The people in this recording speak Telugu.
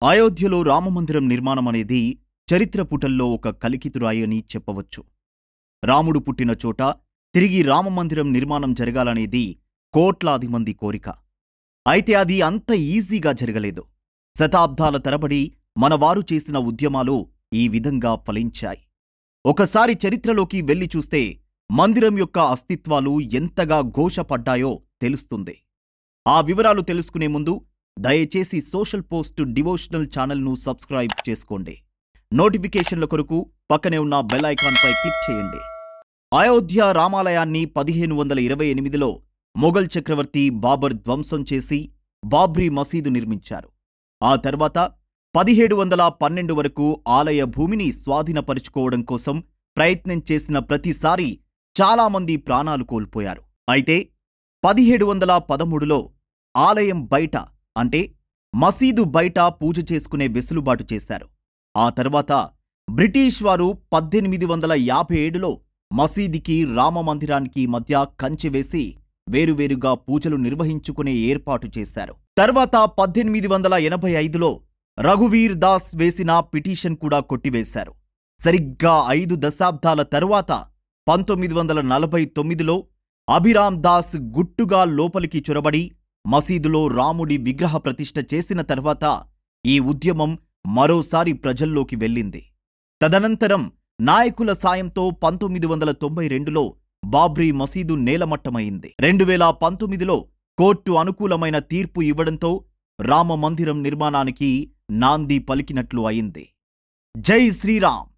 అయోధ్యలో రామమందిరం నిర్మాణం అనేది చరిత్ర పుటల్లో ఒక కలికితురాయి అని చెప్పవచ్చు. రాముడు పుట్టిన చోట తిరిగి రామమందిరం నిర్మాణం జరగాలనేది కోట్లాది మంది కోరిక. అయితే అది అంత ఈజీగా జరగలేదు. శతాబ్దాల తరబడి మనవారు చేసిన ఉద్యమాలు ఈ విధంగా ఫలించాయి. ఒకసారి చరిత్రలోకి వెళ్లి చూస్తే మందిరం యొక్క అస్తిత్వాలు ఎంతగా ఘోషపడ్డాయో తెలుస్తుంది. ఆ వివరాలు తెలుసుకునే ముందు దయచేసి సోషల్ పోస్ట్ డివోషనల్ ఛానల్ను సబ్స్క్రైబ్ చేసుకోండి. నోటిఫికేషన్ల కొరకు పక్కనే ఉన్న బెల్ ఐకాన్పై క్లిక్ చేయండి. అయోధ్య రామాలయాన్ని 1528లో మొఘల్ చక్రవర్తి బాబర్ ధ్వంసం చేసి బాబ్రీ మసీదు నిర్మించారు. ఆ తర్వాత 1712 వరకు ఆలయ భూమిని స్వాధీనపరుచుకోవడం కోసం ప్రయత్నం చేసిన ప్రతిసారి చాలామంది ప్రాణాలు కోల్పోయారు. అయితే 1713లో ఆలయం బయట అంటే మసీదు బయట పూజ చేసుకునే వెసులుబాటు చేశారు. ఆ తర్వాత బ్రిటిష్ వారు 1857లో మసీదికి రామమందిరానికి మధ్య కంచె వేసి వేరువేరుగా పూజలు నిర్వహించుకునే ఏర్పాటు చేశారు. తర్వాత 1885లో రఘువీర్ దాస్ వేసిన పిటిషన్ కూడా కొట్టివేశారు. సరిగ్గా 5 దశాబ్దాల తరువాత 1949లో అభిరామ్ దాస్ గుట్టుగా లోపలికి చొరబడి మసీదులో రాముడి విగ్రహ ప్రతిష్ఠ చేసిన తర్వాత ఈ ఉద్యమం మరోసారి ప్రజల్లోకి వెళ్ళింది. తదనంతరం నాయకుల సాయంతో 1992లో బాబ్రీ మసీదు నేలమట్టమైంది. 2019లో కోర్టు అనుకూలమైన తీర్పు ఇవ్వడంతో రామ మందిరం నిర్మాణానికి నాంది పలికినట్లు అయింది. జై శ్రీరామ్.